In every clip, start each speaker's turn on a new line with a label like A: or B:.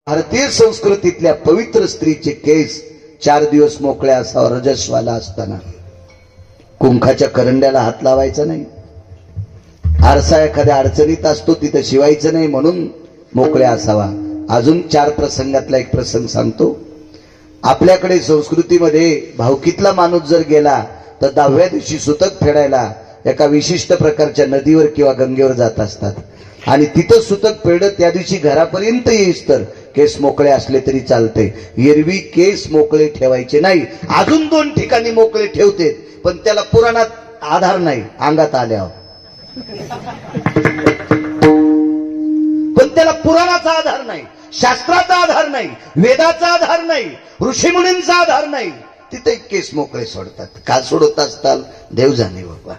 A: भारतीय संस्कृतीतल्या पवित्र स्त्रीचे केस 4 दिवस मोकळ्या असावा, रजस्वाला असताना कुंखाच्या करंड्याला हात लावायचा नाही, आरसा एखाद्या अडचणीत असतो तिथं शिवायचं नाही म्हणून मोकळ्या असावा. अजून 4 प्रसंगातला एक प्रसंग सांगतो. आपल्याकडे संस्कृतीमध्ये भावकीतला माणूस जर गेला तर 10व्या दिवशी सुतक फेडायला एका विशिष्ट प्रकारच्या नदीवर किंवा गंगेवर जात असतात आणि तिथं सुतक फेडत त्या दिवशी घरापर्यंत येईस तर केस मोकळे असले तरी चालते. एरवी केस मोकळे ठेवायचे नाही. अजून 2 ठिकाणी मोकळे ठेवते पण त्याला पुराणात आधार नाही, अंगात आल्यावर, पण त्याला पुराणाचा आधार नाही, शास्त्राचा आधार नाही, वेदाचा आधार नाही, ऋषीमुनींचा आधार नाही, तिथे केस मोकळे सोडतात. का सोडत असताल देव जाणे बाबा,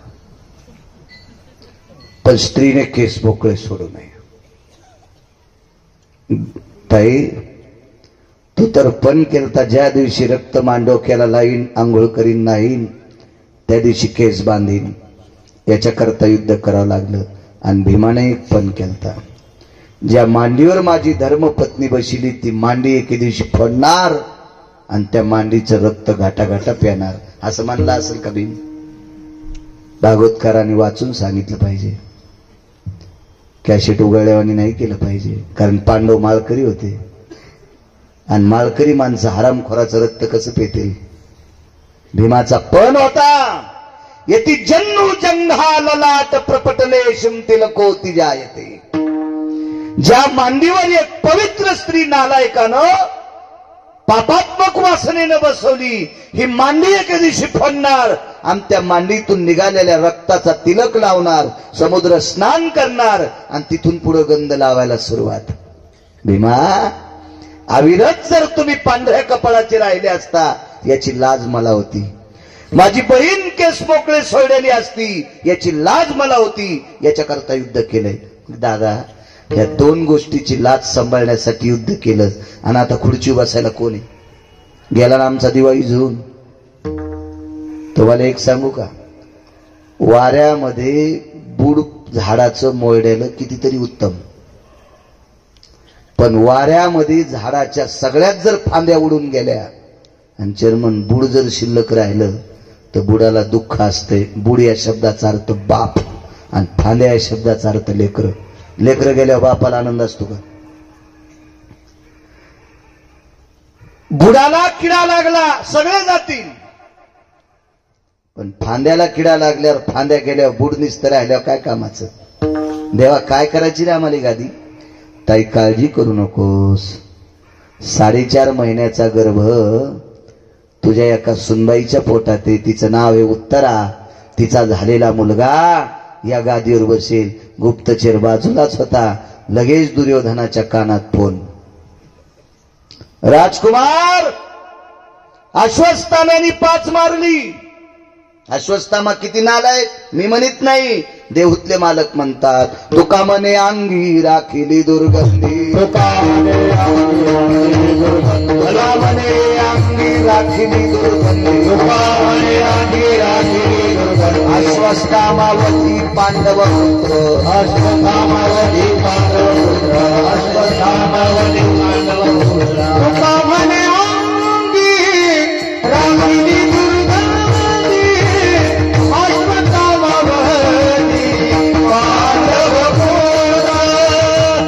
A: पण स्त्रीने केस मोकळे सोडू नये. ताई तू तर पण केलता, ज्या दिवशी रक्त मांडोक्याला लाईन, आंघोळ करीन नाहीन, त्या दिवशी केस बांधीन, याच्याकरता युद्ध करावं लागलं. आणि भीमाने एक पण केलता, ज्या मांडीवर माझी धर्मपत्नी बसली ती मांडी एके दिवशी फोडणार आणि त्या मांडीचं रक्त घाटाघाटा प्याणार, असं म्हणलं असेल का भीम? भागवतकारांनी वाचून सांगितलं पाहिजे, कॅसेट उघडल्यावानी नाही केलं पाहिजे. कारण पांडव माळकरी होते आणि माळकरी माणसं हरामखोराचं रक्त कसं पेतील? भीमाचा पण होता, यती जन्नू जंघा ललाट प्रपटले शिमतिलकोती जायते. ज्या मांडीवर एक पवित्र स्त्री नालायकानं पापात्मक वासनेनं बसवली, ही मांडी एके दिवशी फोडणार आणि त्या मांडीतून निघालेल्या रक्ताचा तिलक लावणार, समुद्र स्नान करणार आणि तिथून पुढे गंध लावायला सुरुवात. भीमा, अविरत जर तुम्ही पांढऱ्या कपाळाचे राहिले असता याची लाज मला होती. माझी बहीण केस मोकळे सोडलेली असती याची लाज मला होती. याच्याकरता युद्ध केलंय. दादा, या 2 गोष्टीची लाज सांभाळण्यासाठी युद्ध केलं आणि आता खुर्ची बसायला कोणी गेला ना आमचा दिवाळी झुून. तुम्हाला एक सांगू का, वाऱ्यामध्ये बुड झाडाचं मोडलेलं कितीतरी उत्तम, पण वाऱ्यामध्ये झाडाच्या सगळ्यात जर फांद्या उडून गेल्या आणि चर्मन बुड जर शिल्लक राहिलं तर बुडाला दुःख असते. बुड या शब्दाचा अर्थ बाप आणि फांद्या या शब्दाचा अर्थ लेकर. लेकर गेल्यावर बापाला आनंद असतो का? बुडाला किडा लागला सगळे जातील, पण फांद्याला किडा लागल्यावर, फांद्या गेल्यावर बुड निस्तर राहिल्यावर काय कामाचं? देवा काय करायची रे आम्हाला गादी? ताई काळजी करू नकोस. 4.5 महिन्याचा गर्भ तुझ्या एका सुनबाईच्या पोटात आहे, तिचं नाव आहे उत्तरा. तिचा झालेला मुलगा या गादीवर बसेल. गुप्तचर बाजूलाच होता. लगेच दुर्योधनाच्या कानात फोन, राजकुमार अश्वत्थाम्याने 5 मारली. अश्वत्थामा किती नालायक मी म्हणत नाही, देहूतले मालक म्हणतात. तुका मने अंगी राखिली दुर्गंधी, तुका मने अंगी राखिली दुर्गंधी, अश्वत्थामावती पांडव पुत्र, अश्वत्थामावती पांडव पुत्र, अश्वत्थामावती पांडव पुत्र, तुका मने अंगी राखिली दुर्गंधी, अश्वत्थामावती पांडव पुत्र,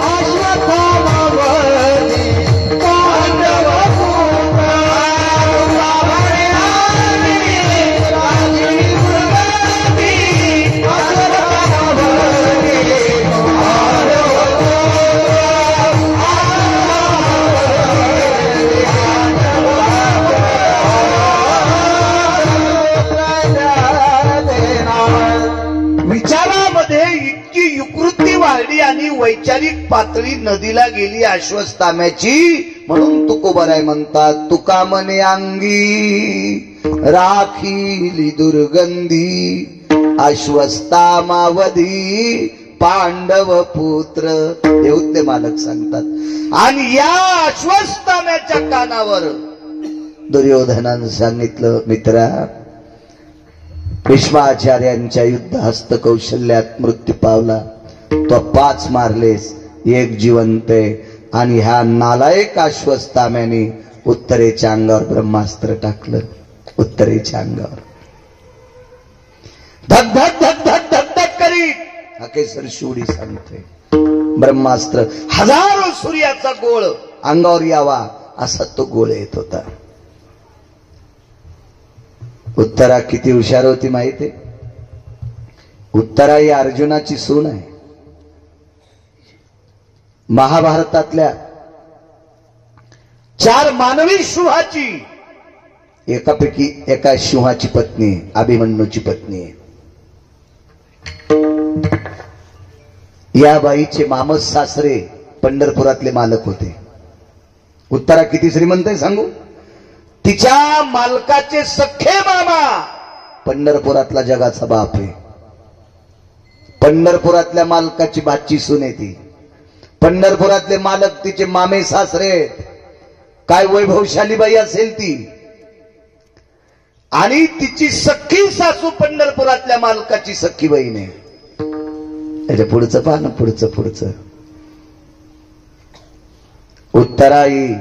A: अश्वत्थामावती पांडव पुत्र, तुका मने अंगी राखिली दुर्गंधी, अश्वत्थामावती पांडव विचारामध्ये इतकी युकृती वाढली आणि वैचारिक पातळी नदीला गेली अश्वत्थाम्याची. म्हणून तुकोबराय म्हणतात, तुका मने अंगी राखिली दुर्गंधी, अश्वत्थामावधी पांडव पुत्र. देऊतले मालक सांगतात. आणि या अश्वत्थाम्याच्या कानावर दुर्योधनानं सांगितलं, मित्रा, भीष्माचार्यांच्या युद्ध हस्त कौशल्यात मृत्यू पावला, तो 5 मारलेस, 1 जिवंत आहे. आणि ह्या नालायक अश्वत्थाम्याने उत्तरेच्या अंगावर ब्रह्मास्त्र टाकलं. उत्तरेच्या अंगावर धक धक धक धक धक धक करीत अकेसर शिवडी सांगते ब्रह्मास्त्र हजारो सूर्याचा गोळ अंगावर यावा असा तो गोळ येत होता. उत्तरा किती हुशार होती माहिती? उत्तरा ही अर्जुनाची सून आहे. महाभारतातल्या 4 मानवी सिंहाची एकापैकी एका सिंहाची पत्नी आहे, अभिमन्यूची पत्नी आहे. या बाईचे मामस सासरे पंढरपुरातले मालक होते. उत्तरा किती श्रीमंत आहे सांगू? तिच्या मालकाचे सख्खे मामा पंढरपुरातला जगाचा बाप आहे. पंढरपुरातल्या मालकाची भाची सून आहे ती. पंढरपुरातले मालक तिचे मामे सासरे. काय वैभवशाली बाई असेल ती. आणि तिची सख्खी सासू पंढरपुरातल्या मालकाची सख्खी बहीण आहे. त्याच्या पुढचं पहा ना, पुढचं. उत्तरा ही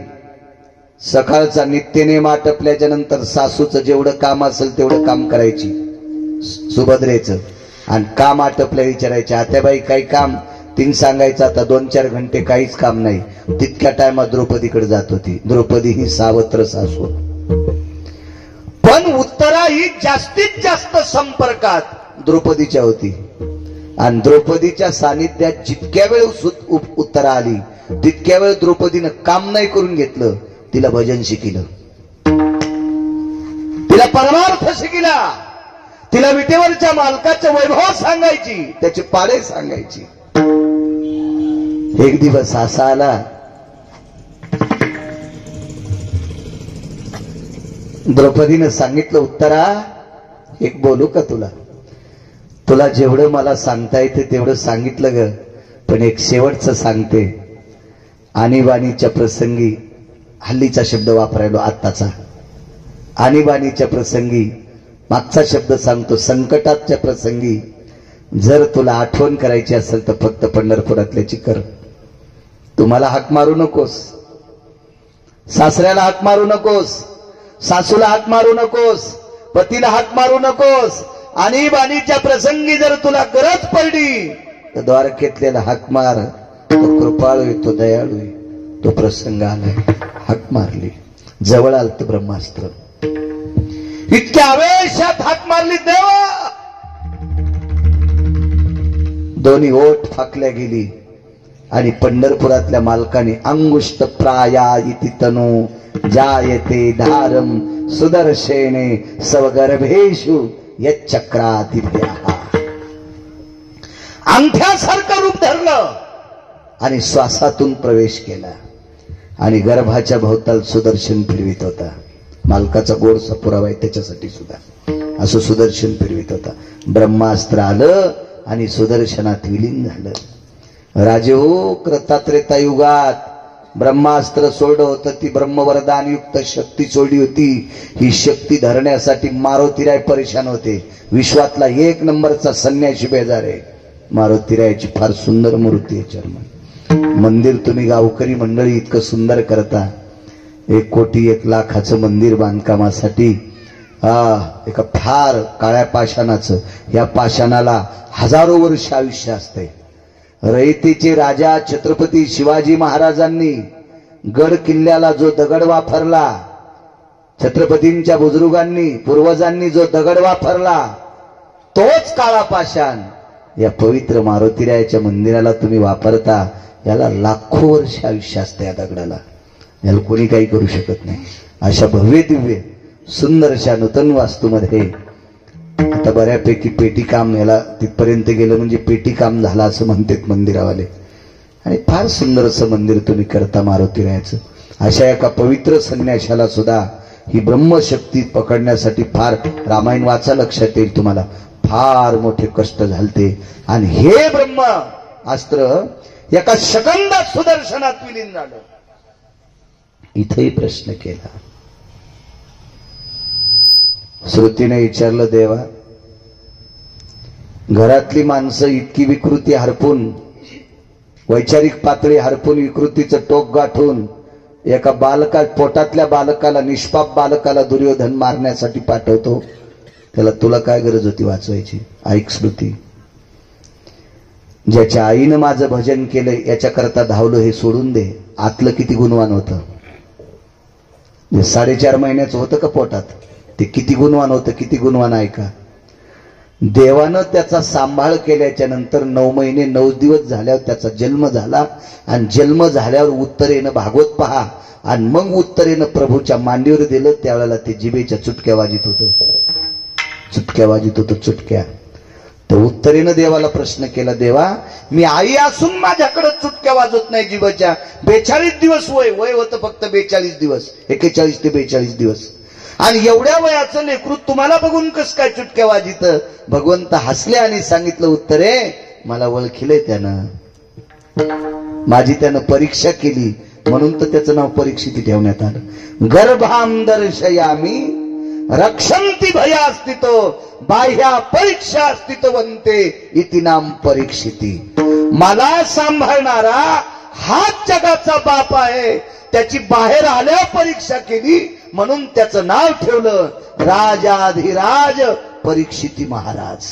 A: सकाळचा नित्यनेम आटपल्याच्या नंतर सासूचं जेवढं काम असेल तेवढं काम करायची सुभद्रेचं. आणि काम आटपल्या विचारायचे आत्याबाई काही काम? तीन सांगायचं आता 2-4 घंटे काहीच काम नाही. तितक्या टायमात द्रौपदीकडे जात होती. द्रौपदी ही सावत्र सासू. पण उत्तरा ही जास्तीत जास्त संपर्कात द्रौपदीच्या होती. आणि द्रौपदीच्या सानिध्यात जितक्या वेळ उत्तरा आली तितक्या वेळ द्रौपदीनं काम नाही करून घेतलं. तिला भजन शिकिलं, तिला परमार्थ शिकिला, तिला विटेवरच्या मालकाचे वैभव सांगायची, त्याचे पाडे सांगायची. एक दिवस असा आला द्रौपदीनं सांगितलं उत्तरा एक बोलू का तुला? तुला जेवढं मला सांगता येते तेवढं सांगितलं ग, पण एक शेवटचं सांगते. आणीबाणीच्या प्रसंगी, हल्लीचा शब्द वापरायलो आत्ताचा, आणीबाणीच्या प्रसंगी मागचा शब्द सांगतो, संकटाच्या प्रसंगी जर तुला आठवण करायची असेल तर फक्त पंढरपुरातल्याची कर. तुम्हाला हाक मारू नकोस, सासऱ्याला हाक मारू नकोस, सासूला हाक मारू नकोस, पतीला हाक मारू नकोस. आणीबाणीच्या प्रसंगी जर तुला गरज पडली तर द्वारकेतल्याला हाक मार. तो कृपाळू आहे, तो दयाळू आहे. तो प्रसंग आलाय, हाक मारली. जवळ आलत ब्रह्मास्त्र. इतक्या आवेशात हाक मारली देवा, दोन्ही ओठ फाकल्या गेली. आणि पंढरपुरातल्या मालकाने अंगुष्ट प्राया इति तनु जायते धारम सुदर्शेने स्वगर्भेषु यच्चक्रादिभ्यः, अंगठ्यासारखं रूप धरलं आणि श्वासातून प्रवेश केला. आणि गर्भाच्या भोवताल सुदर्शन फिरवित होता. मालकाचा गोडसा पुरावा आहे त्याच्यासाठी सुद्धा असं सुदर्शन फिरवित होता. ब्रह्मास्त्र आलं आणि सुदर्शनात विलीन झालं. राजे हो, कृतात्रेता युगात ब्रह्मास्त्र सोडलं होतं. ती ब्रह्मवरदान युक्त शक्ती सोडली होती. ही शक्ती धरण्यासाठी मारुतीराय परेशान होते. विश्वातला 1 नंबरचा संन्यासी बेजार आहे. मारुतीरायाची फार सुंदर मूर्ती आहे. चर्मन मंदिर तुम्ही गावकरी मंडळी इतकं सुंदर करता. 1 कोटी 1 लाखाचं मंदिर बांधकामासाठी एका फार काळ्या पाषाणाचं, या पाषाणाला हजारो वर्ष आयुष्य असते. रयतेचे राजा छत्रपती शिवाजी महाराजांनी गड किल्ल्याला जो दगड वापरला, छत्रपतींच्या बुजुर्गांनी पूर्वजांनी जो दगड वापरला तोच काळा पाषाण या पवित्र मारुतीरायाच्या मंदिराला तुम्ही वापरता. याला लाखो वर्ष आयुष्य असते. या दगडाला याला कोणी काही करू शकत नाही. अशा भव्य दिव्य सुंदरशा नूतन वास्तूमध्ये आता बऱ्यापैकी पेटी काम याला तिथपर्यंत गेलं म्हणजे पेटी काम झालं असं म्हणतात मंदिरावाले. आणि फार सुंदर असं मंदिर तुम्ही करता मारुतीरायाचं. अशा एका पवित्र संन्याशाला सुद्धा ही ब्रह्मशक्ती पकडण्यासाठी फार, रामायण वाचा लक्षात येईल तुम्हाला, फार मोठे कष्ट झालते. आणि हे ब्रह्म अस्त्र एका सेकंदात सुदर्शनात विलीन झालं. इथेही प्रश्न केला. श्रुतीने विचारलं, देवा घरातली माणसं इतकी विकृती हरपून वैचारिक पातळी हरपून विकृतीचं टोक गाठून एका पोटातल्या बालकाला, निष्पाप बालकाला दुर्योधन मारण्यासाठी पाठवतो. त्याला तुला काय गरज होती वाचवायची? ऐक स्मृती, ज्याच्या आईनं माझं भजन केलं याच्याकरता धावलं हे सोडून दे. आतलं किती गुणवान होतं, 4.5 महिन्याचं होतं का पोटात, ते किती गुणवान होतं, किती गुणवान. ऐका, देवानं त्याचा सांभाळ केल्याच्या नंतर 9 महिने 9 दिवस झाल्यावर त्याचा जन्म झाला. आणि जन्म झाल्यावर उत्तरेनं भागवत पहा, आणि मग उत्तरेनं प्रभूच्या मांडीवर दिलं. त्यावेळेला ते जिभेच्या चुटक्या वाजित होतं, चुटक्या. तर उत्तरेनं देवाला प्रश्न केला, देवा मी आई असून माझ्याकडे चुटक्या वाजत नाही जिभेच्या. 42 दिवस वय होतं, फक्त 42 दिवस, 41 ते 42 दिवस. आणि एवढ्या वयाचं लेकरू तुम्हाला बघून कस काय चुटक्या वाजित? भगवंत हसले आणि सांगितलं, उत्तरे मला ओळखिलंय त्यानं, माझी त्यानं परीक्षा केली, म्हणून तर त्याचं नाव परीक्षिती ठेवण्यात आलं. गर्भाम दर्शयामी रक्षंती भया स्थितो बाह्या परीक्षा स्थितवंते इति नाम परीक्षिती. मला सांभाळणारा हाच जगाचा बाप आहे, त्याची बाहेर आल्यावर परीक्षा केली, म्हणून त्याचं नाव ठेवलं राजाधिराज परीक्षिती महाराज.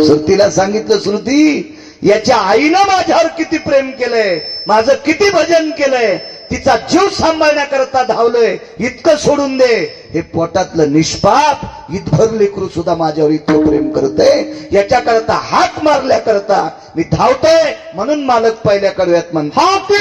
A: श्रुतीला सांगितलं, श्रुती याच्या आईनं माझ्यावर किती प्रेम केलंय, माझं किती भजन केलंय, तिचा जीव सांभाळण्याकरता धावलोय, इतकं सोडून दे. हे पोटातलं निष्पाप इतभर लेकरू सुद्धा माझ्यावर इतकं प्रेम करतंय, याच्याकरता हात मारल्याकरता मी धावतोय. म्हणून मालक पहिल्या कडव्यात म्हणतात,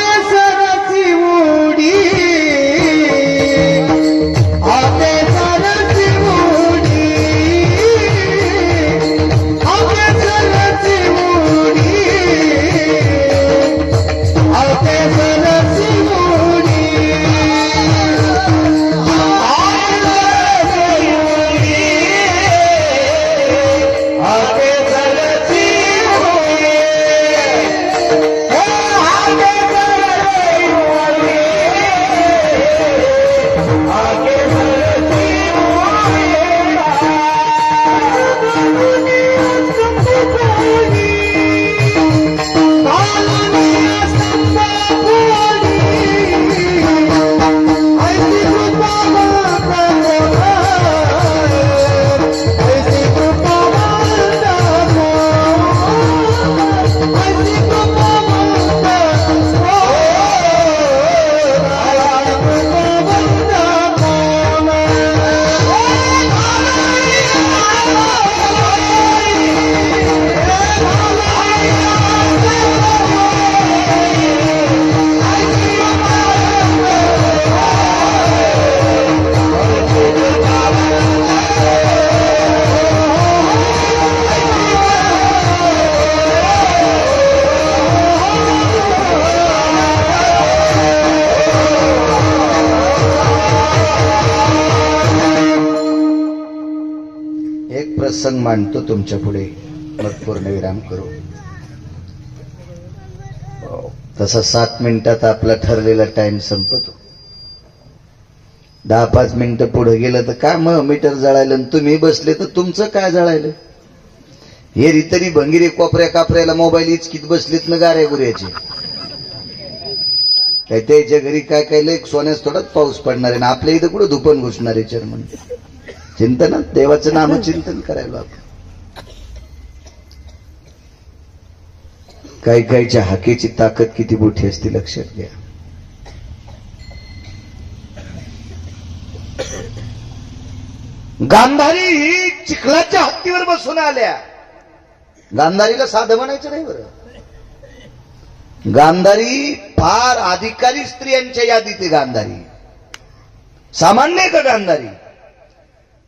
A: प्रसंग मांडतो तुमच्या पुढे, मग पूर्णविराम करू. तसा 7 मिनिटात आपला ठरलेला टाइम संपतो. 10-5 मिनिटं पुढे गेलं तर काय मग मीटर जळायलं, तुम्ही बसले तर तुमचं काय जळायलं. हे रितरी भंगिरे कोपऱ्या कापऱ्याला मोबाईल इचकीत बसलीत ना गाऱ्या गुऱ्याचे. काय त्याच्या घरी काय काय लय सोन्यास थोडाच पाऊस पडणार आहे ना, आपल्या इथं कुठं धुपण घुसणार आहे चर्मन. चिंतन, देवाचं नामचिंतन करायला आपण. काही काहीच्या हाकेची ताकद किती मोठी असते लक्षात घ्या. गांधारी ही चिखलाच्या हत्तीवर बसून आल्या. गांधारीला साधं म्हणायचं नाही बरं. गांधारी फार अधिकारी स्त्रियांच्या यादीत आहे. गांधारी सामान्य आहे का गांधारी?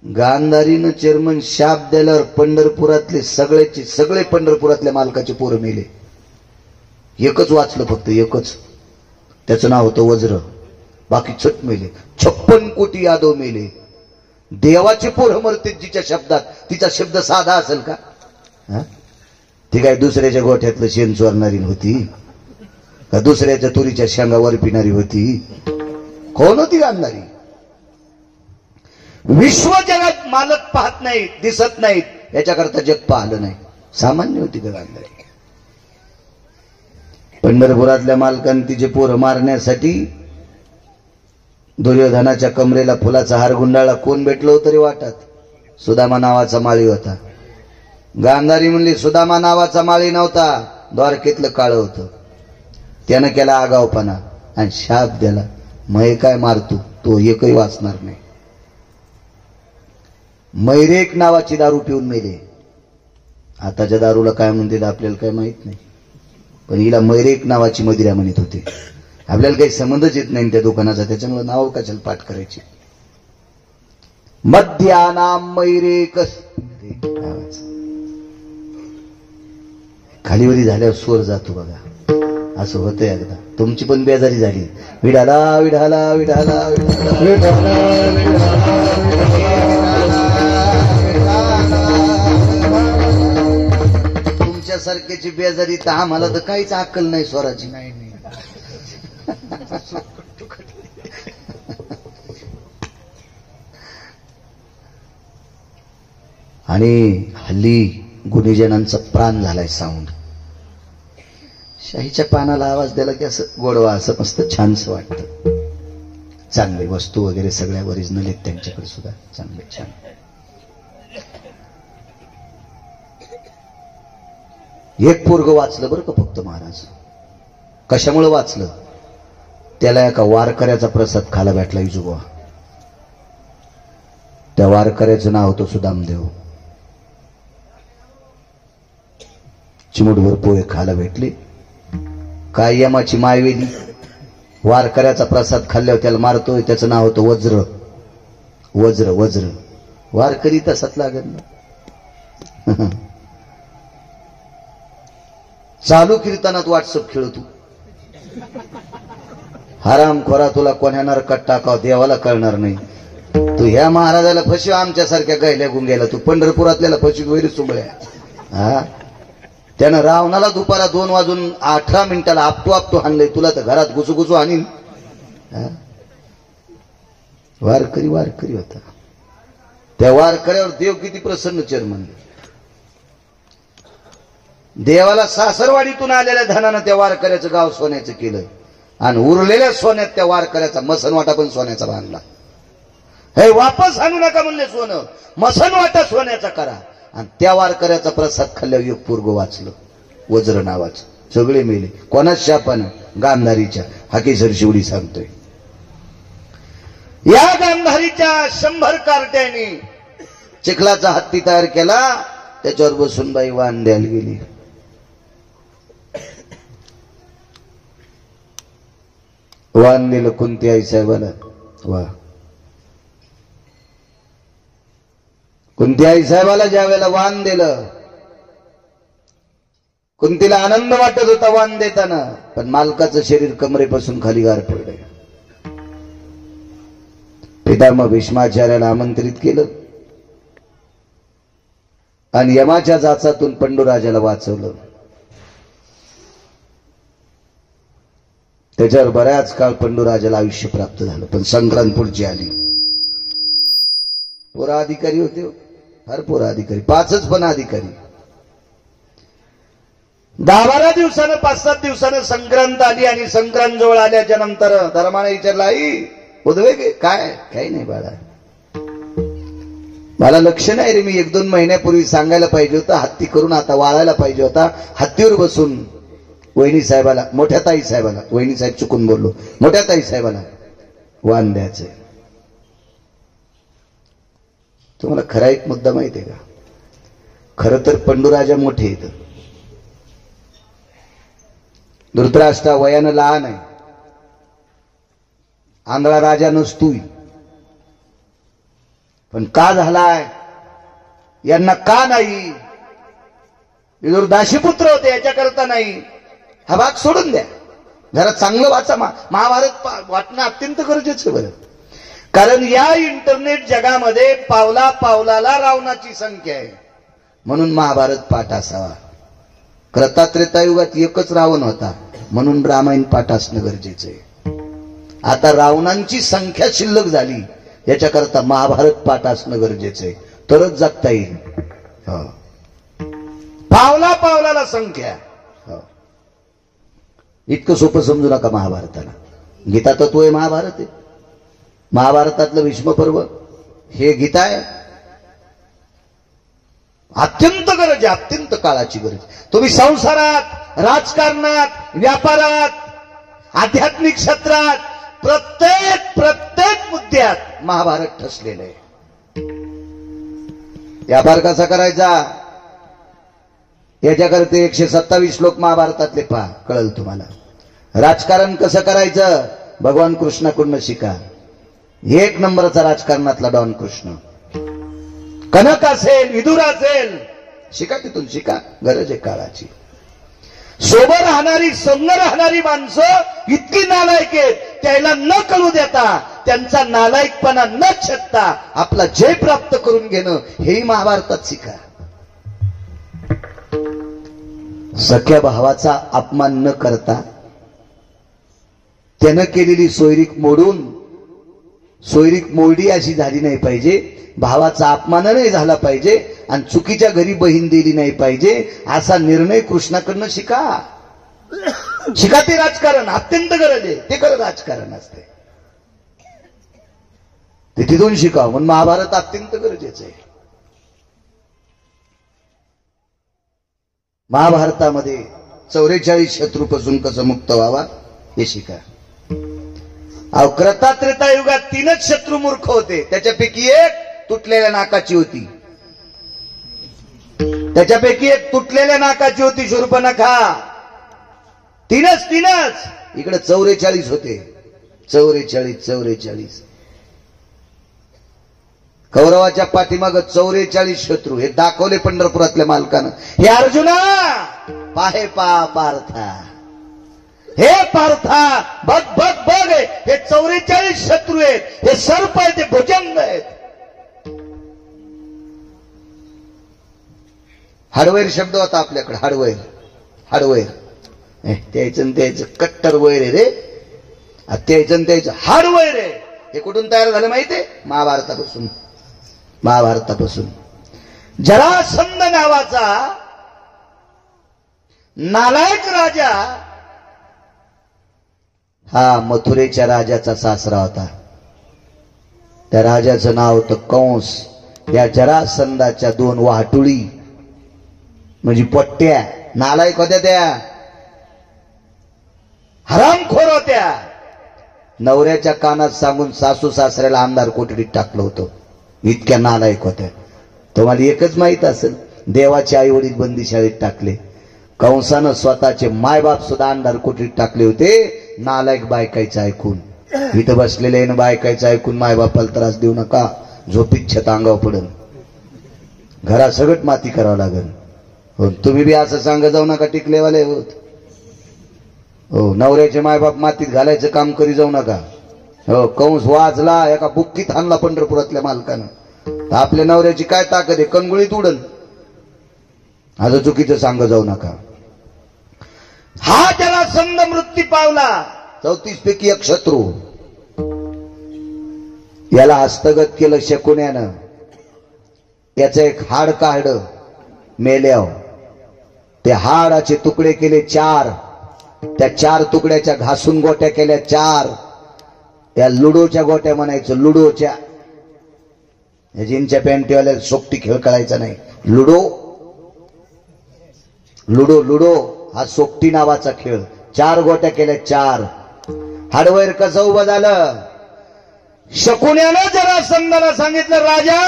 A: गांधारीनं चेअरमन शाप दिल्यावर पंढरपुरातले सगळे पंढरपुरातल्या मालकाचे पोरं मेले. एकच वाचलं, फक्त एकच, त्याचं नाव होतं वज्र. बाकी चट मेले. 56 कोटी यादव मेले. देवाचे पोरं मरते जिच्या शब्दात. तिचा शब्द साधा असेल का? ती काय दुसऱ्याच्या गोठ्यातलं शेण चोरणारी होती का? दुसऱ्याच्या तुरीच्या शेंगावर पिणारी होती? कोण होती गांधारी? विश्व जगात मालक पाहत नाहीत, दिसत नाहीत, याच्याकरता जग पाहलं नाही. सामान्य होती का गांधारी? पंढरपुरातल्या मालकांनी तिचे पोरं मारण्यासाठी दुर्योधनाच्या कमरेला फुलाचा हार गुंडाळला. कोण भेटलो तरी वाटत? सुदामा नावाचा माळी होता. गांधारी म्हणली सुदामा नावाचा माळी नव्हता, द्वारकेतलं काळ होतं. त्यानं केला आगावपणा आणि शाप दिला, मै काय मारतो, तो एकही वाचणार नाही. मैरेक नावाची दारू पिऊन मेले. आताच्या दारूला काय म्हणते आपल्याला काय माहित नाही, पण हिला मैरेक नावाची मदिरा म्हणत होते. आपल्याला काही संबंधच येत नाही त्या दुकानाचा, त्याच्यामुळे नाव कशाला पाठ करायची. मध्यानाम मैरेक. खालीवरी झाल्यावर स्वर जातो बघा, असं होतंय. एकदा तुमची पण बेजारी झाली, विढाला विढाला विढाला तुमच्यासारख्याची बेजारी तर आम्हाला तर काहीच अक्कल नाही स्वराची. नाही आणि हल्ली गुणीजनांचा प्राण झालाय साऊंड. शाहीच्या पानाला आवाज द्यायला की असं गोडवा, असं मस्त छानसं वाटतं. चांगले वस्तू वगैरे सगळ्या ओरिजिनल आहेत त्यांच्याकडे सुद्धा, चांगले छान. एक पोरग वाचलं बरं का फक्त महाराज. कशामुळे वाचलं? त्याला एका वारकऱ्याचा प्रसाद खायला भेटला इजोबा. त्या वारकऱ्याचं नाव होतं सुदामदेव. चिमुटभर पोहे खायला भेटले. काय यमाची मायवेली, वारकऱ्याचा प्रसाद खाल्ल्यावर त्याला मारतोय. त्याचं नाव होतं वज्र. वज्र वज्र वारकरी तसाच लागत ना. चालू कीर्तनात व्हॉट्सअप खेळतो. हराम खोरा, तुला कोण्या नरकात टाकाव देवाला कळणार नाही. तू ह्या महाराजाला फसव, आमच्यासारख्या गायल्या गुंग्याला. तू पंढरपुरातल्याला फसवीत वैरी सुंबळ्या. हा, त्यानं रावणाला दुपारा 2:18 आपटू हाणलंय. तुला तर घरात घुसू आणीन. वारकरी वारकरी होता. त्या वारकऱ्यावर देव किती प्रसन्न चर्मन. देवाला सासरवाडीतून आलेल्या धनानं त्या वारकऱ्याचं गाव सोन्याचं केलं आणि उरलेल्या सोन्यात त्या वारकऱ्याचा मसनवाटा पण सोन्याचा बांधला. हे वापस आणू नका म्हणले सोनं, मसनवाटा सोन्याचा करा. आणि त्या वारकऱ्याचा प्रसाद खाल्ल्यावर एक पोरग वाचलं, वज्र नावाचं. सगळे मेले. कोणाच शापानं? गांधारीच्या. हाकेसर शिवडी सांगतोय. या गांधारीच्या 100 कार्ट्यांनी चिखलाचा हत्ती तयार केला. त्याच्यावर बसून बाई वाण द्यायला गेली. वाण दिलं कुंती आई साहेबाला. वा, कुंती आई साहेबाला ज्या वेळेला वाण दिलं, कुंतीला आनंद वाटत होता वाण देताना, पण मालकाचं शरीर कमरेपासून खाली गार पडलंय. पितामह भीष्माचार्याला आमंत्रित केलं आणि यमाच्या जाचातून पंडूराजाला वाचवलं. त्याच्यावर बऱ्याच काळ पंडूराजाला आयुष्य प्राप्त झालं. पण संक्रांत पुढची आली. पोरा अधिकारी होते, फार पोरा अधिकारी, 5च पण अधिकारी. 10-12 दिवसानं 5-7 दिवसानं संक्रांत आली आणि संक्रांत जवळ आल्याच्या नंतर धर्माने विचारलं, आई उद्वेग काय? काही नाही बाळा, मला लक्ष नाही रे. मी 1-2 महिन्यापूर्वी सांगायला पाहिजे होतं, हत्ती करून आता वाळायला पाहिजे होता. हत्तीवर बसून वहिनी साहेबाला, मोठ्या ताई साहेबाला, वहिनी साहेब चुकून बोललो, मोठ्या ताई साहेबाला वाण द्यायचंय. तुम्हाला खरा एक मुद्दा माहिती आहे का? खरं तर पंडूराजा मोठे आहेत. धृतराष्ट्र वयानं लहान आहे. आंधळा राजा नसतोय. पण का झालाय? यांना का नाही? विदुर दाशीपुत्र होते, याच्याकरता नाही. हा भाग सोडून द्या, जरा चांगलं वाचा. महाभारत वाटणं अत्यंत गरजेचं बरं. कारण या इंटरनेट जगामध्ये पावला पावलाला रावणाची संख्या आहे. म्हणून महाभारत पाठ असावा. त्रेतायुगात एकच रावण होता, म्हणून रामायण पाठ असणं गरजेचं आहे. आता रावणांची संख्या शिल्लक झाली, याच्याकरता महाभारत पाठ असणं गरजेचं आहे. तरच जगता येईल. पावला पावलाला संख्या. इतकं सोपं समजू नका महाभारताला. गीता तत्व आहे, महाभारत आहे. महाभारतातलं भीष्म पर्व हे गीता आहे. अत्यंत गरज आहे, अत्यंत काळाची गरज. तुम्ही संसारात, राजकारणात, व्यापारात, आध्यात्मिक क्षेत्रात प्रत्येक मुद्द्यात महाभारत ठसलेलं आहे. व्यापार कसा करायचा याच्याकरता 127 श्लोक महाभारतातले पहा, कळल तुम्हाला. राजकारण कसं करायचं भगवान कृष्णाकडून शिका. 1 नंबरचा राजकारणातला डॉन कृष्ण. कनक असेल, विदुर असेल, शिका तिथून, शिका. गरज आहे काळाची. सोबत राहणारी, संग राहणारी माणसं इतकी नालायक आहेत, त्याला न कळू देता, त्यांचा नालायकपणा न छेदता आपला जय प्राप्त करून घेणं, हेही महाभारतात शिका. सख्या भावाचा अपमान न करता त्यानं केलेली सोयरीक मोडी अशी झाली नाही पाहिजे. भावाचा अपमान नाही झाला पाहिजे आणि चुकीच्या घरी बहीण दिली नाही पाहिजे, असा निर्णय कृष्णाकडनं शिका. शिका ते राजकारण अत्यंत गरज आहे. ते खरं राजकारण असते, ते तिथून शिका. म्हणून महाभारत अत्यंत गरजेचं आहे. महाभारतामध्ये 44 शत्रूपासून कसं मुक्त व्हावा हे शिका. त्रेता युगात 3च शत्रू मूर्ख होते. त्याच्यापैकी एक तुटलेल्या नाकाची होती. शूर्पणखा. 3च. इकडे 44 होते. 44. कौरवाच्या पाठीमाग 44 शत्रू. हे दाखवले पंढरपुरातल्या मालकानं. हे अर्जुना पाहे पार्था, हे पार्था बघ हे 44 शत्रू आहेत. हे सर्प आहेत, हे भुजंग आहेत. हार्डवेअर शब्द होता आपल्याकडे. हार्डवेअर त्याचं कट्टर वैर आहे रे. त्याचं हार्डवेअर आहे. हे कुठून तयार झालं माहितीये? महाभारतापासून. जरासंध नावाचा नालायक राजा हा मथुरेच्या राजाचा सासरा होता. त्या राजाचं नाव होतं कंस. या जरासंधाच्या 2 वाहटुळी म्हणजे पोट्ट्या नालायक होत्या. त्या हरामखोर होत्या. नवऱ्याच्या कानात सांगून सासू सासऱ्याला आमदार कोठडीत टाकलं होतं. इतक्या नालायक होत्या. तुम्हाला एकच माहित असेल, देवाचे आई वडील बंदीशाळेत टाकले. कंसानं स्वतःचे मायबाप सुद्धा अंधार कोठडीत टाकले होते. नालायक बायकायचं ऐकून. इथं बसलेले बायकायचं ऐकून मायबापाला त्रास देऊ नका. झोपीत छत अंगावर पडन, घरा सगळं माती करावं लागेल. हो, तुम्ही बी असं सांगा जाऊ नका. टिकलेवाले होत हो. नवऱ्याचे मायबाप मातीत घालायचं काम करी जाऊ नका. हो, कंस वाजला, एका बुक्कीत आणला पंढरपुरातल्या मालकानं. आपल्या नवऱ्याची काय ताकद आहे, कंगुळीत उडन. असं चुकीचं सांग जाऊ नका. हा जरासंध मृत्यू पावला. 34 पैकी 1 शत्रू. याला हस्तगत केलं शकुन्यानं. याचं एक हाड काढलं मेल्याव. ते हाडाचे तुकडे केले 4. त्या 4 तुकड्याच्या घासून गोट्या केल्या 4. त्या लुडोच्या गोट्या म्हणायचं. लुडोच्या. जीनच्या पॅन्टीवाल्या सोपटी खेळ करायचा नाही. लुडो हा सोपटी नावाचा खेळ. 4 गोट्या केल्या 4. हाडवैर कसं उभं झालं? शकुन्यानं जरासंधाला सांगितलं, राजा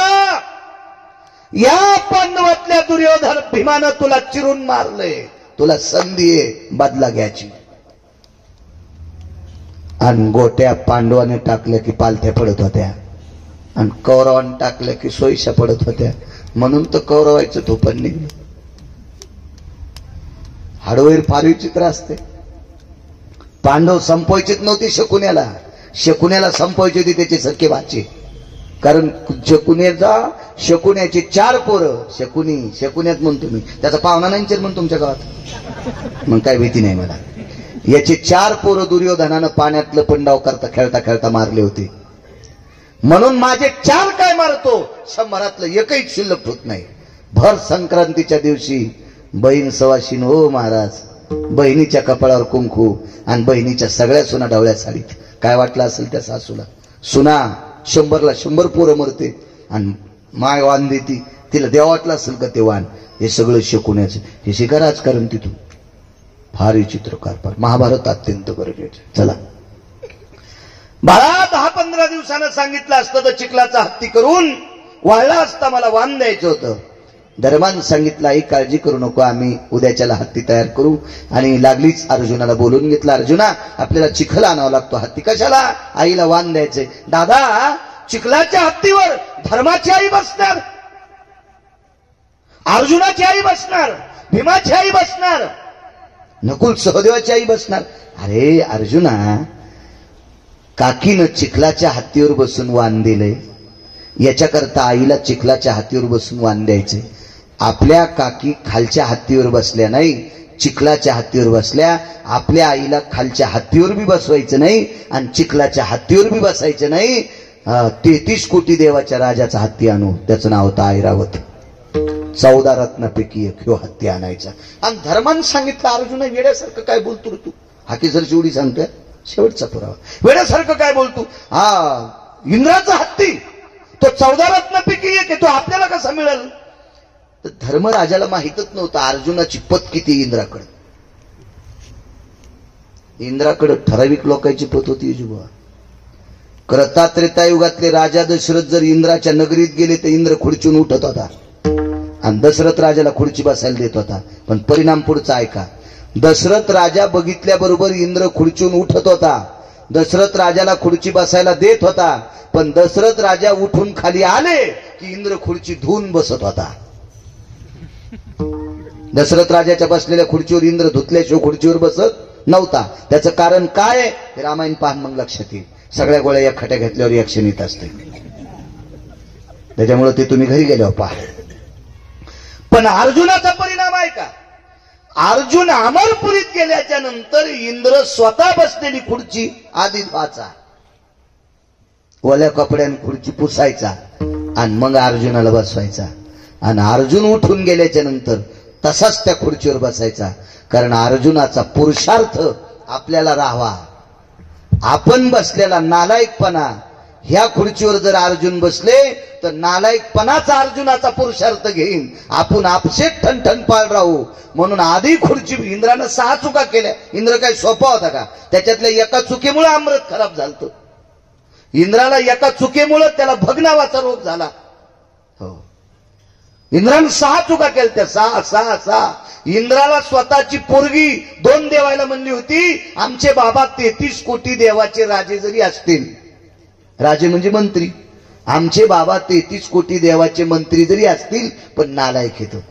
A: या पांडवातल्या दुर्योधन भीमानं तुला चिरून मारले. तुला संधी आहे बदला घ्यायची. आणि गोट्या पांडवाने टाकल्या की पालथ्या पडत होत्या आणि कौरवाने टाकल्या की सोयीशा पडत होत्या. म्हणून तर कौरवायचं धोपण निघलं. हाडवैर फार विचित्र असते. पांडव संपवायचीच नव्हती शकुन्याला संपवायची होती त्याचे सख्खे भाचे. कारण शकुन्याचे 4 पोरं. शकुन्यात म्हणतो मी, त्याचा पाहुणा नाही म्हणून तुमच्या गावात, मग काय भीती नाही मला. याचे 4 पोरं दुर्योधनानं पाण्यातलं पंडाव करता खेळता मारले होते. म्हणून माझे 4 काय मारतो, 100तलं एकही शिल्लक होत नाही. भर संक्रांतीच्या दिवशी बहीण सवाशीन, हो महाराज बहिणीच्या कपाळावर कुंकू आणि बहिणीच्या सगळ्या सुना ढवळ्या साडीत. काय वाटलं असेल त्या सासूला? सुना 100ला 100 पोरं मरते आणि माय वाण देती, तिला देवा वाटलं असेल का ते वाण? हे सगळं शिकवण्याचं हे शिका राजकारण तिथून. फार विचित्रकार. फार महाभारत अत्यंत गरजेचं. चला बाळा, 10-15 दिवसानं सांगितलं असतं तर चिखलाचा हत्ती करून वाळला असता, मला वाण द्यायचं होतं. धर्मानं सांगितलं आई काळजी करू नको, आम्ही उद्याच्याला हत्ती तयार करू. आणि लागलीच अर्जुनाला बोलून घेतलं, अर्जुना आपल्याला चिखल आणावा लागतो. हत्ती कशाला? आईला वाण द्यायचंय. दादा, चिखलाच्या हत्तीवर धर्माची आई बसणार, अर्जुनाची आई बसणार, भीमाची आई बसणार, नकुल सहदेवाची आई बसणार. अरे अर्जुना, काकीनं चिखलाच्या हत्तीवर बसून वाण दिलंय, याच्याकरता आईला चिखलाच्या हत्तीवर बसून वाण द्यायचे. आपल्या काकी खालच्या हत्तीवर बसल्या नाही, चिखलाच्या हत्तीवर बसल्या. आपल्या आईला खालच्या हत्तीवर बी बसवायचं नाही आणि चिखलाच्या हत्तीवर बी बसायचं नाही. 33 कोटी देवाच्या राजाचा हत्ती आणू, त्याचं नाव होतं ऐरावत. 14 रत्नापैकी एक ह्यो हत्ती आणायचा. आणि धर्मानं सांगितलं, अर्जुना वेड्यासारखं काय बोलतो रे तू? हाकी जर शेवटी सांगतोय, शेवटचा पुरावा. वेड्यासारखं काय बोलतो? इंद्राचा हत्ती तो 14 रत्नापैकी एक आहे, तो आपल्याला कसा मिळेल? तर धर्मराजाला माहितच नव्हतं अर्जुनाची पत किती इंद्राकडे. इंद्राकडे ठराविक लोकांची पत होती. जुबा करता त्रेतायुगातले राजा दशरथ जर इंद्राच्या नगरीत गेले तर इंद्र खुर्चीहून उठत होता आणि दशरथ राजाला खुर्ची बसायला देत होता. पण परिणाम पुढचा ऐका. दशरथ राजा बघितल्याबरोबर इंद्र खुर्चीहून उठत होता, दशरथ राजाला खुर्ची बसायला देत होता. पण दशरथ राजा उठून खाली आले की इंद्र खुर्ची धुवून बसत होता. दशरथ राजाच्या बसलेल्या खुर्चीवर इंद्र धुतल्याशिवाय खुर्चीवर बसत नव्हता. त्याचं कारण काय हे रामायण पाहून मग लक्षात येईल. सगळ्या गोळ्या या खट्या घेतल्यावर ऍक्शन येत असते, त्याच्यामुळे ते तुम्ही घरी गेल्यावर पहा. पण अर्जुनाचा परिणाम आहे का? अर्जुन अमरपुरीत गेल्याच्या नंतर इंद्र स्वतः बसलेली खुर्ची आधी धुवायचा, ओल्या कपड्याने खुर्ची पुसायचा आणि मग अर्जुनाला बसवायचा. आणि अर्जुन उठून गेल्याच्या नंतर तसाच त्या खुर्चीवर बसायचा. कारण अर्जुनाचा पुरुषार्थ आपल्याला राहावा. आपण बसलेला नालायकपणा, ह्या खुर्चीवर जर अर्जुन बसले तर नालायकपणाचा अर्जुनाचा पुरुषार्थ घेईन, आपण आपसेच ठणठण पाळ राहू. म्हणून आधी खुर्ची इंद्रानं 6 चुका केल्या. इंद्र काही सोपा होता का? त्याच्यातल्या एका चुकीमुळे अमृत खराब झालं. इंद्राला एका चुकीमुळे त्याला भगनावाचा रोग झाला. हो, इंद्रानं 6 चुका केल्या. त्या 6 इंद्राला स्वतःची पोरगी 2 देवायला म्हणली होती. आमचे बाबा 33 कोटी देवाचे राजे जरी असतील, राजे म्हणजे मंत्री, आमचे बाबा 33 कोटी देवाचे मंत्री जरी असतील, पण नालायक येतो.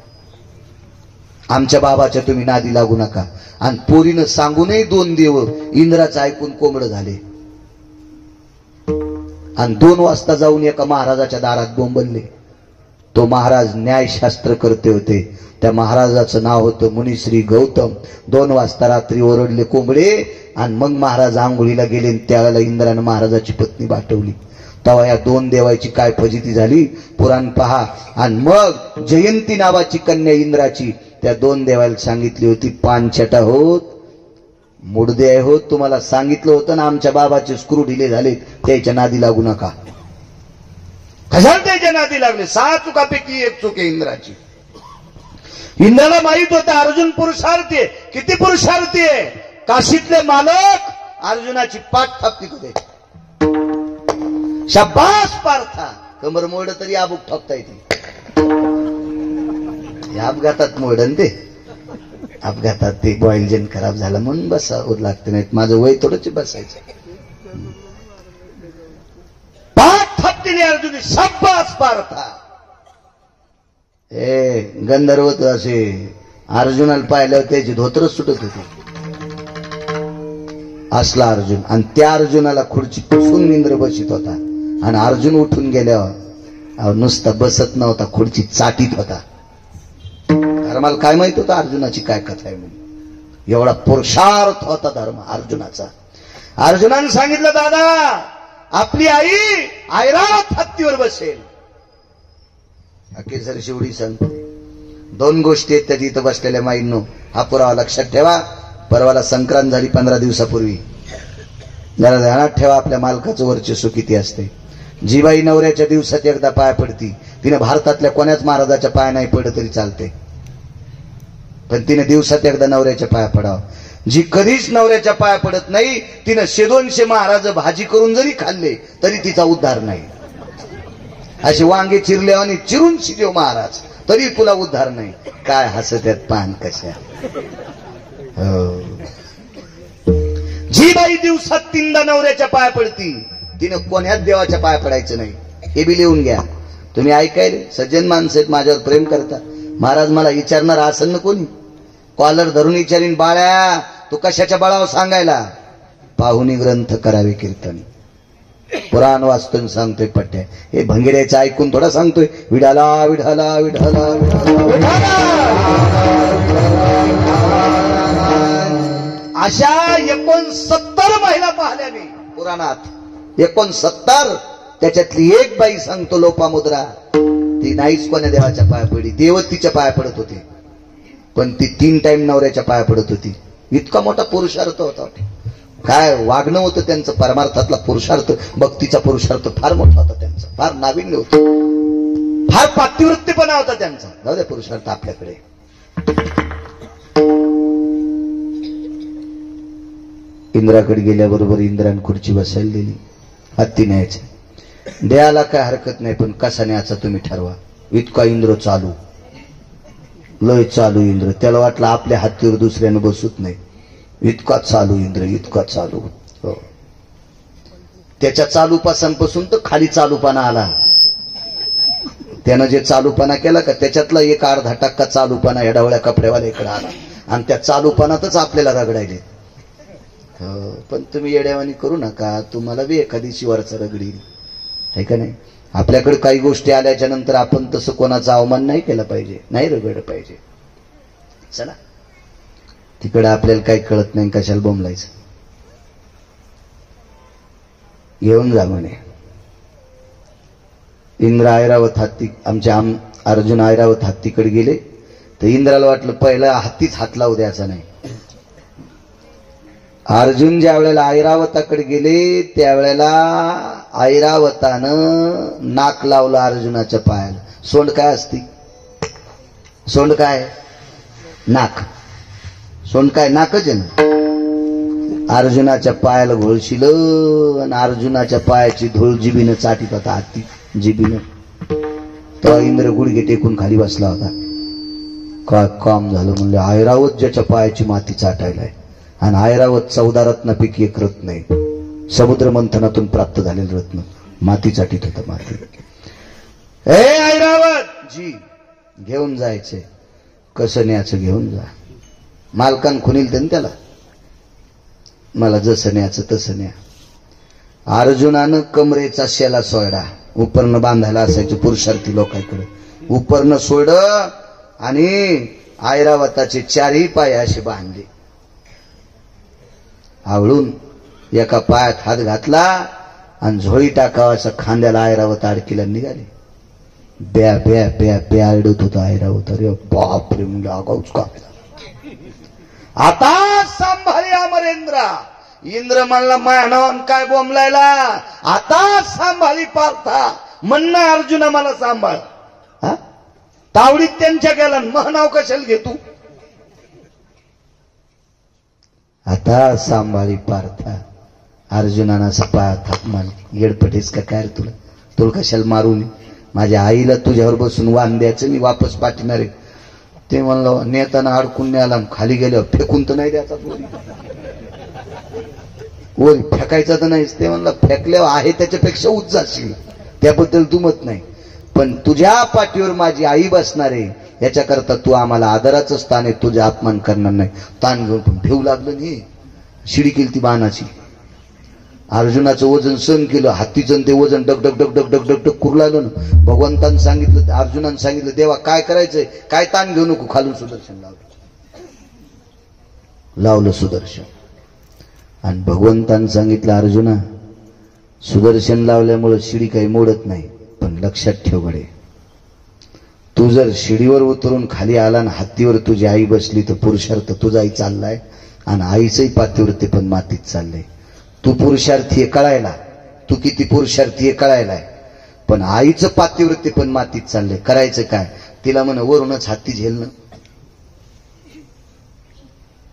A: आमच्या बाबाच्या तुम्ही नादी लागू नका. आणि पोरीनं सांगूनही 2 देव इंद्राचं ऐकून कोंबडं झाले. आणि 2 वाजता जाऊन एका महाराजाच्या दारात बोंबलले. तो महाराज न्यायशास्त्र करते होते. त्या महाराजाचं नाव होतं मुनिश्री गौतम. 2 वाजता रात्री ओरडले कोंबडे आणि मग महाराज आंघोळीला गेले. त्यावेळेला इंद्रानं महाराजाची पत्नी बाटवली. तेव्हा या 2 देवाची काय फजिती झाली पुराण पहा. आणि मग जयंती नावाची कन्या इंद्राची त्या 2 देवाला सांगितली होती, पानछटा होत, मुडदे होत, तुम्हाला सांगितलं होतं ना आमच्या बाबाचे स्क्रू ढिले झाले, त्याच्या नादी लागू नका. कशाला त्याच्या नादी लागले? 6 चुकापैकी एक चूक आहे इंद्राची. इंद्राला माहित होता अर्जुन पुरुषार्थी आहे. किती पुरुषार्थी आहे? काशीतले मालक अर्जुनाची पाठ थापती होते. शाबास पार्था, कमर मोड तरी आबूक ठोकता येते. अपघातात मोडन ते, अपघातात ते बॉईल जेन खराब झाला म्हणून बसावं लागतं, नाही माझं वय थोडंच बसायचं. पाठ थापतीने अर्जुन, शाबास पार्था. गंधर्व असे अर्जुनाला पाहिल्यावर त्याची धोतर सुटत होती. असला अर्जुन. आणि त्या अर्जुनाला खुर्ची पुसून इंद्र बसित होता. आणि अर्जुन उठून गेल्यावर नुसता बसत नव्हता, खुर्ची चाटीत होता. धर्माला काय माहित होतं अर्जुनाची काय कथा आहे म्हणून. एवढा पुरुषार्थ होता धर्म अर्जुनाचा. अर्जुनाने सांगितलं, दादा आपली आई ऐरावत हत्तीवर बसेल. अखेर शेवटी सांगते, 2 गोष्टी आहेत त्याची इथं बसलेल्या माईंनो. हा पुरावा लक्षात ठेवा. परवाला संक्रांत झाली 15 दिवसापूर्वी. जरा ध्यानात ठेवा आपल्या मालकाचं वर्चस्व किती असते. जी बाई नवऱ्याच्या दिवसात एकदा पाय पडती, तिने भारतातल्या कोण्याच महाराजाच्या पाय नाही पडत तरी चालते, पण तिने दिवसात एकदा नवऱ्याच्या पाया पडावं. जी कधीच नवऱ्याच्या पाया पडत नाही, तिनं 100-200 महाराज भाजी करून जरी खाल्ले तरी तिचा उद्धार नाही. असे वांगे चिरले आणि चिरून शिजव महाराज तरी तुला उद्धार नाही. काय हसत आहेत पान कशा. हो. जी बाई दिवसात 3दा नवऱ्याच्या पाया पडती, तिनं कोण्याच देवाच्या पाया पडायचं नाही. हे बी लिहून घ्या. तुम्ही ऐकायले सज्जन माणसं आहेत, माझ्यावर प्रेम करता. महाराज मला विचारणार असेल ना कोणी, कॉलर धरून विचारीन, बाळ्या तू कशाच्या बळावर सांगायला. पाहुणी ग्रंथ करावे कीर्तन, पुराण वाचतून सांगतोय पट्ट्या. हे भंगेड्याचं ऐकून थोडा सांगतोय विडाला विढाला विढाला विढाला. अशा 69 महिला पाहिल्या मी पुराणात. 69. त्याच्यातली एक बाई सांगतो लोपामुद्रा, ती नाहीच कोण्या देवाच्या पाया पडली. देव तिच्या पाया पडत होते, पण ती 3 टाइम नवऱ्याच्या पाया पडत होती. इतका मोठा पुरुषार्थ होता. काय वागणं होतं त्यांचं. परमार्थातला पुरुषार्थ, भक्तीचा पुरुषार्थ फार मोठा होता त्यांचा. फार नाविन्य होतं, फार पातिवृत्तीपणा होता त्यांचा. जाऊ द्या पुरुषार्थ आपल्याकडे. इंद्राकडे गेल्याबरोबर इंद्राने खुर्ची बसायला दिली. हत्ती न्यायचं, द्यायला काय हरकत नाही, पण कसा न्यायचा तुम्ही ठरवा. इतका इंद्र चालू, लय चालू इंद्र. त्याला वाटलं आपल्या हत्तीवर दुसऱ्यानं बसत नाही. इतका चालू इंद्र, इतका चालू. हो. त्याच्या चालूपासून तर खाली चालूपणा आला. त्यानं जे चालूपणा केला का त्याच्यातला 1-अर्धा% चालूपणा या ढवळ्या कपड्यावाला इकडे आला, आणि त्या चालूपणातच आपल्याला रगडायले. पण तुम्ही येड्यावानी करू नका, तुम्हाला बी एखादी शिवारचा रगडील, आहे का नाही. आपल्याकडे काही गोष्टी आल्याच्या नंतर आपण तसं कोणाचा अवमान नाही केला पाहिजे, नाही रगडलं पाहिजे. चला, तिकडे आपल्याला काही कळत नाही, कशाला बोंबलायचं. घेऊन जा म्हणे. इंद्र ऐरावत हत्ती, आमच्या अर्जुन ऐरावत हत्तीकडे गेले तर इंद्राला वाटलं पहिला हत्तीच हात लावू द्यायचा नाही. अर्जुन ज्या वेळेला ऐरावताकडे गेले त्यावेळेला ऐरावतानं नाक लावलं अर्जुनाच्या पायाला. सोंड काय असती? सोंड काय? नाक. सोंड काय? नाकच आहे ना. अर्जुनाच्या पायाला घोळशिलं आणि अर्जुनाच्या पायाची धूळ जिबीनं चाटीत होता हत्ती, जिबीनं. तेव्हा इंद्र गुडघे टेकून खाली बसला होता. काय काम झालं म्हणले, ऐरावत ज्याच्या पायाची माती चाटायलाय, आणि ऐरावत 14 रत्नापैकी एक रत्न आहे, समुद्र मंथनातून प्राप्त झालेलं रत्न. माती चाटीत होतं, माती. ए ऐरावत जी, घेऊन जायचे. कसं न्यायचं घेऊन जा. मालकान खुनील त्यांनी त्याला, मला जसं न्यायचं तसं न्या. अर्जुनानं कमरेचा शेला सोयडा, उपरनं बांधायला असायचं पुरुषार्थी लोकांकडे. उपरनं सोडं आणि ऐरावताचे 4ही पाय असे बांधले. आवळून एका पायात हात घातला आणि झोळी टाकावा असं खांद्याला ऐरावत अडकीला निघाले. ब्या ब्या ब्या ब्या अडत होता ऐरावत. अरे बापरे म्हणजे आगाऊच का. आता सांभाळी अमरेंद्रा. इंद्र म्हणला मानवान काय बोंबलायला, आता सांभाळी पार्था. म्हणणं अर्जुना मला सांभाळ. तावडीत त्यांच्या गेला, मह नाव कशाला घेतू. आता सांभाळी पार्था. अर्जुनाना पाया थाप माल. येडपटेस का काय तुला, तुला कशाला मारून. माझ्या आईला तुझ्यावर बसून वाहन द्यायचं, मी वापस पाठवणार आहे. ते म्हणलं नेताना अडकून न्याला, खाली गेल्यावर फेकून तर नाही द्यायचा. ओरी फेकायचा तर नाहीच. ते म्हणलं फेकल्यावर आहे त्याच्यापेक्षा उच्च जाशील, त्याबद्दल दुमत नाही, पण तुझ्या पाठीवर माझी आई बसणार आहे याच्याकरता तू आम्हाला आदराचं स्थान आहे, तुझा अपमान करणार नाही. ताण घेऊन पण भेऊ लागलं नाही. शिडी केली ती बाणाची. अर्जुनाचं वजन सहन केलं. हत्तीचं ते वजन डग डग डग डग डग डग डग करू लागलं ना. भगवंतानं सांगितलं, अर्जुनानं सांगितलं, देवा काय करायचंय, काय ताण घेऊ नको. खालून सुदर्शन लावलं सुदर्शन. आणि भगवंतानं सांगितलं, अर्जुना सुदर्शन लावल्यामुळे शिडी काही मोडत नाही, पण लक्षात ठेव गडे, तू जर शिडीवर उतरून खाली आला आणि हत्तीवर तुझी आई बसली तर पुरुषार्थ तुझाही चाललाय आणि आईचंही पातिवृत्य पण मातीत चाललंय. तू पुरुषार्थी आहे कळायला, तू किती पुरुषार्थी आहे कळायलाय, पण आईचं पातिवृत्य पण मातीत चाललंय. करायचं काय? तिला म्हण वरूनच हत्ती झेलणं,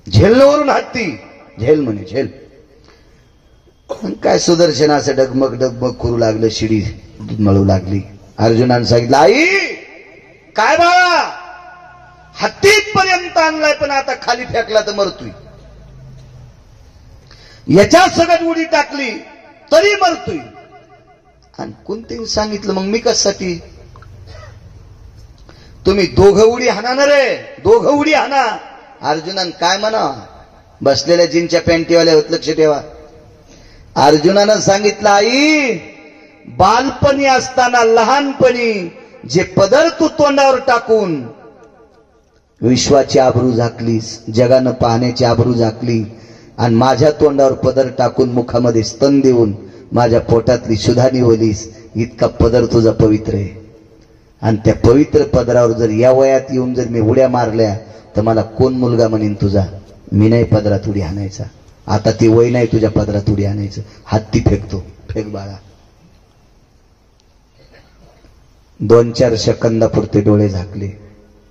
A: झेलणं वरून हत्ती झेल म्हणे झेल. काय सुदर्शन असं डगमग डगमग करू लागलं, शिडी मळू लागली. अर्जुनानं सांगितलं आई काय बाळा, हत्तीत पर्यंत आणलाय पण आता खाली फेकला तर मरतोय. याच्या सगळ्यात उडी टाकली तरी मरतोय. आणि कोणतेही सांगितलं मग मी कशासाठी? तुम्ही दोघं उडी हाना ना रे, दोघं उडी हाना. अर्जुनानं काय म्हणा, बसलेल्या जीनच्या पॅन्टीवाल्या होत लक्ष ठेवा. अर्जुनानं सांगितलं आई बालपणी असताना लहानपणी जे पदर तू तोंडावर टाकून विश्वाची आबरू झाकलीस, जगानं पाहण्याची आबरू झाकली आणि माझ्या तोंडावर पदर टाकून मुखामध्ये स्तन देऊन माझ्या पोटातली सुधा निवलीस, इतका पदर तुझा पवित्र आहे. आणि त्या पवित्र पदरावर जर या वयात येऊन जर मी उड्या मारल्या तर मला कोण मुलगा म्हणेन तुझा? मी नाही पदरात उडी आणायचा. आता ती वय नाही तुझ्या पदरात उडी आणायचं. हत्ती फेकतो, फेक बाळा. 2-4 सेकंदापुरते डोळे झाकले,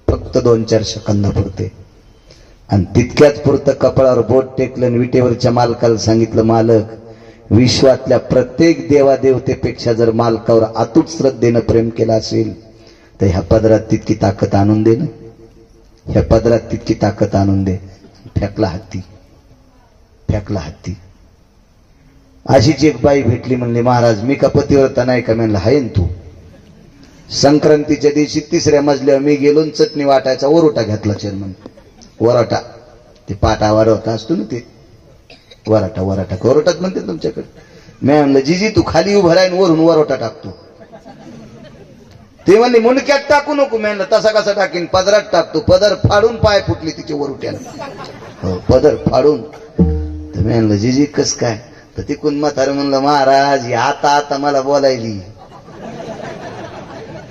A: फक्त 2-4 सेकंदापुरते. आणि तितक्याच पुरतं कपाळावर बोट टेकलं आणि विटेवरच्या मालकाला सांगितलं मालक, विश्वातल्या प्रत्येक देवादेवतेपेक्षा जर मालकावर अतूट श्रद्धेनं प्रेम केलं असेल तर ह्या पदरात तितकी ताकद आणून दे ना, ह्या पदरात तितकी ताकद आणून दे. फेकला हत्ती, फेकला हत्ती. अशीच एक बाई भेटली, म्हणली महाराज मी का पतिव्रता नाही का? म्हणलं हाय तू. संक्रांतीच्या दिवशी 3ऱ्या मजल्यावर मी गेलो, चटणी वाटायचा वरोटा घेतला चेअरमन. वराटा ते पाटा वरोटा असतो ना, ते वराटा वराटा वरोटाच म्हणते तुमच्याकडे. मी म्हणलं जीजी तू खाली उभं राहीन वरून वरोटा टाकतो. ते म्हणले मुंडक्यात टाकू नको. मी म्हणलं तसा कसा टाकीन? पदरात टाकतो. पदर फाडून पाय फुटली तिचे वरोट्याला. हो पदर फाडून. तर मी म्हणलं जीजी कस काय? तर तिकून म्हातारं म्हणलं महाराज आता मला बोलायली,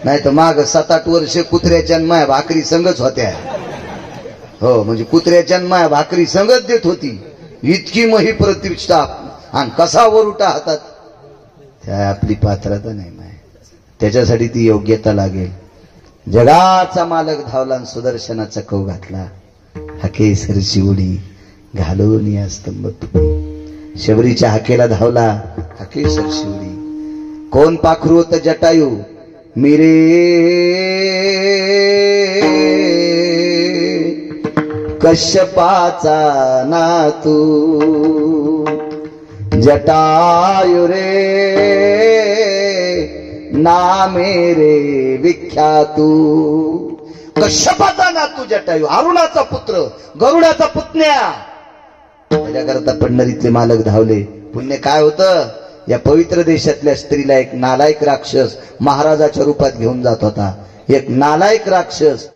A: नाही तर माग 7-8 वर्ष कुत्र्याच्या माया भाकरी संगच होत्या. हो म्हणजे कुत्र्याच्या माया भाकरी संगत देत होती. इतकी मही प्रतिष्ठा आणि कसा वरुटा हातात. त्या आपली पात्रता नाही माय, त्याच्यासाठी ती योग्यता लागेल. जगाचा मालक धावला आणि सुदर्शनाचा कव घातला. हाकेसरची उडी घालून या स्तंभ तुटली. शबरीच्या हाकेला धावला, हाकेसरची उडी. कोण पाखरू होतं? जटायू. मिरे कश्यपाचा नातू जटायू रे ना मेरे विख्यातू. कश्यपाचा नातू जटायू, अरुणाचा पुत्र, गरुडाचा पुतण्या. त्याच्याकरता पंढरीतले मालक धावले. पुण्य काय होतं? या पवित्र देशातल्या स्त्रीला एक नालायक राक्षस महाराजाच्या रूपात घेऊन जात होता. एक नालायक राक्षस